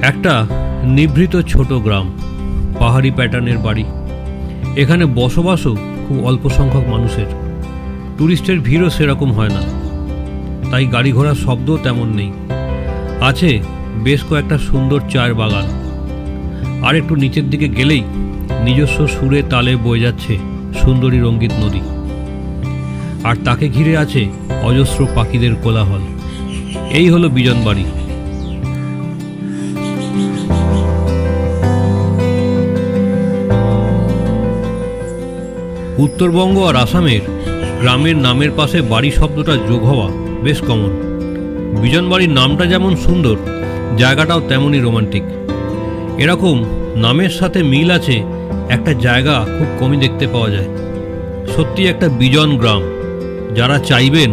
একটা নিভৃত ছোট গ্রাম, পাহাড়ি প্যাটার্নের বাড়ি। এখানে বসবাসও খুব অল্প সংখ্যক মানুষের। ট্যুরিস্টের ভিড়ও সেরকম হয় না, তাই গাড়ি ঘোড়ার শব্দও তেমন নেই। আছে বেশ কয়েকটা সুন্দর চায়ের বাগান, আর একটু নিচের দিকে গেলেই নিজস্ব সুরে তালে বয়ে যাচ্ছে সুন্দরী রঙ্গিত নদী, আর তাকে ঘিরে আছে অজস্র পাখিদের কোলাহল। এই হলো বিজনবাড়ি। উত্তরবঙ্গ আর আসামের গ্রামের নামের পাশে বাড়ি শব্দটা যোগ হওয়া বেশ কমন। বিজনবাড়ির নামটা যেমন সুন্দর, জায়গাটাও তেমনই রোমান্টিক। এরকম নামের সাথে মিল আছে একটা জায়গা খুব কমই দেখতে পাওয়া যায়। সত্যি একটা বিজন গ্রাম। যারা চাইবেন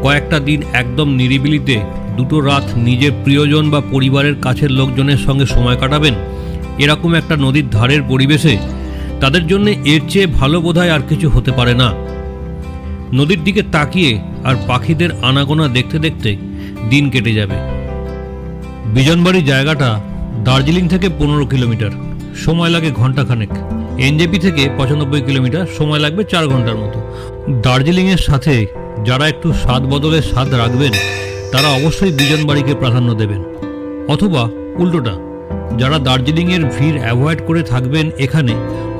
কয়েকটা দিন একদম নিরিবিলিতে দুটো রাত নিজের প্রিয়জন বা পরিবারের কাছের লোকজনের সঙ্গে সময় কাটাবেন এরকম একটা নদীর ধারের পরিবেশে, তাদের জন্য এর চেয়ে ভালো বোধহয় আর কিছু হতে পারে না। নদীর দিকে তাকিয়ে আর পাখিদের আনাগোনা দেখতে দেখতে দিন কেটে যাবে। বিজনবাড়ি জায়গাটা দার্জিলিং থেকে 15 কিলোমিটার, সময় লাগে ঘন্টাখানেক। এনজেপি থেকে 95 কিলোমিটার, সময় লাগবে 4 ঘন্টার মতো। দার্জিলিংয়ের সাথে যারা একটু স্বাদ বদলের স্বাদ রাখবেন তারা অবশ্যই বিজনবাড়িকে প্রাধান্য দেবেন, অথবা উল্টোটা, যারা দার্জিলিংয়ের ভিড় অ্যাভয়েড করে থাকবেন এখানে,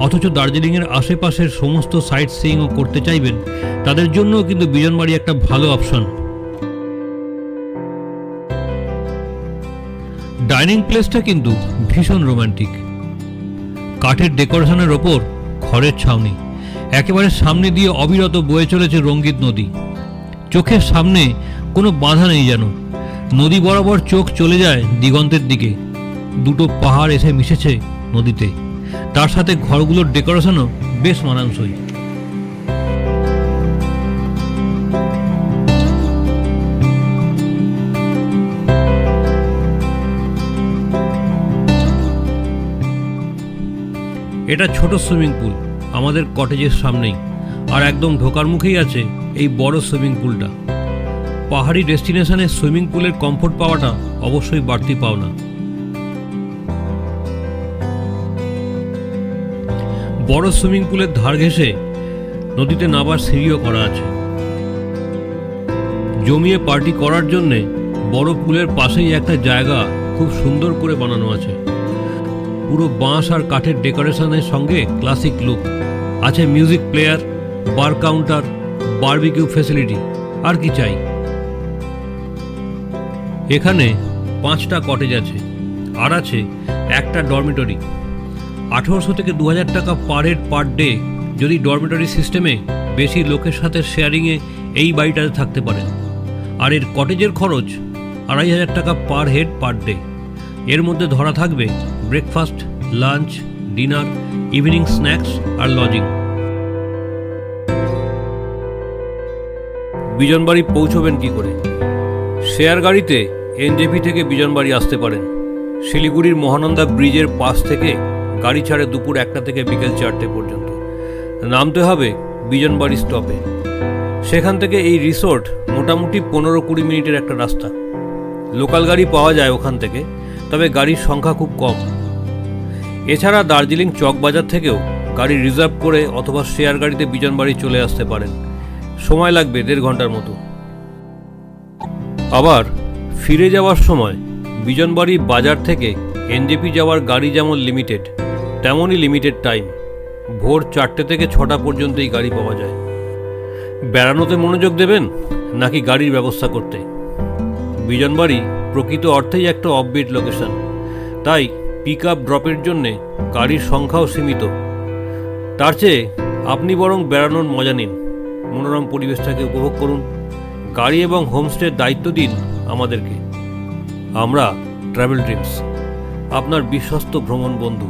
অথচ দার্জিলিংয়ের আশেপাশের সমস্ত সাইট সিইংও করতে চাইবেন, তাদের জন্যও কিন্তু বিজনবাড়ি একটা ভালো অপশন। ডাইনিং প্লেসটা কিন্তু ভীষণ রোমান্টিক। কাঠের ডেকোরেশনের ওপর খড়ের ছাউনি, একেবারে সামনে দিয়ে অবিরত বয়ে চলেছে রঙ্গিত নদী। চোখের সামনে কোনো বাধা নেই যেন, নদী বরাবর চোখ চলে যায় দিগন্তের দিকে। দুটো পাহাড় এসে মিশেছে নদীতে, তার সাথে ঘরগুলোর ডেকোরেশনও বেশ মানানসই। এটা ছোট সুইমিং পুল আমাদের কটেজের সামনেই, আর একদম ঢোকার মুখেই আছে এই বড় সুইমিং পুলটা। পাহাড়ি ডেস্টিনেশনে সুইমিং পুলের কমফোর্ট পাওয়াটা অবশ্যই বাড়তি পাওনা। বড় সুইমিং পুলের ধার ঘেঁষে নদীতে নামার সিঁড়িও করা আছে। জমিয়ে পার্টি করার জন্যে বড় পুলের পাশেই একটা জায়গা খুব সুন্দর করে বানানো আছে। পুরো বাঁশ আর কাঠের ডেকোরেশনের সঙ্গে ক্লাসিক লুক আছে। মিউজিক প্লেয়ার, বার কাউন্টার, বারবিকিউ ফ্যাসিলিটি, আর কি চাই। এখানে 5টা কটেজ আছে, আর আছে একটা ডরমিটরি। 1800 থেকে 2000 টাকা পার হেড পার ডে যদি ডরমিটরি সিস্টেমে বেশি লোকের সাথে শেয়ারিংয়ে এই বাড়িটাতে থাকতে পারেন। আর এর কটেজের খরচ 2500 টাকা পার হেড পার ডে। এর মধ্যে ধরা থাকবে breakfast, lunch, dinner, evening snacks আর লজিং। বিজনবাড়ি পৌঁছবেন কি করে? শেয়ার গাড়িতে এনজেপি থেকে বিজনবাড়ি আসতে পারেন। শিলিগুড়ির মহানন্দা ব্রিজের পাশ থেকে গাড়ি ছাড়ে দুপুর 1টা থেকে বিকেল 4টে পর্যন্ত। নামতে হবে বিজনবাড়ি স্টপে। সেখান থেকে এই রিসোর্ট মোটামুটি 15-20 মিনিটের একটা রাস্তা। লোকাল গাড়ি পাওয়া যায় ওখান থেকে, তবে গাড়ির সংখ্যা খুব কম। এছাড়া দার্জিলিং চকবাজার থেকেও গাড়ি রিজার্ভ করে অথবা শেয়ার গাড়িতে বিজনবাড়ি চলে আসতে পারেন। সময় লাগবে 1.5 ঘন্টার মতো। আবার ফিরে যাওয়ার সময় বিজনবাড়ি বাজার থেকে এনজেপি যাওয়ার গাড়ি যেমন লিমিটেড, তেমনই লিমিটেড টাইম। ভোর 4টে থেকে 6টা পর্যন্তই গাড়ি পাওয়া যায়। বেড়ানোতে মনোযোগ দেবেন নাকি গাড়ির ব্যবস্থা করতে? বিজনবাড়ি প্রকৃত অর্থেই একটা অফবিট লোকেশন, তাই পিক আপ ড্রপের জন্যে গাড়ির সংখ্যাও সীমিত। তার চেয়ে আপনি বরং বেড়ানোর মজা নিন, মনোরম পরিবেশটাকে উপভোগ করুন। গাড়ি এবং হোমস্টের দায়িত্ব দিন আমাদেরকে। আমরা ট্রাভেল ড্রিমস, আপনার বিশ্বস্ত ভ্রমণ বন্ধু।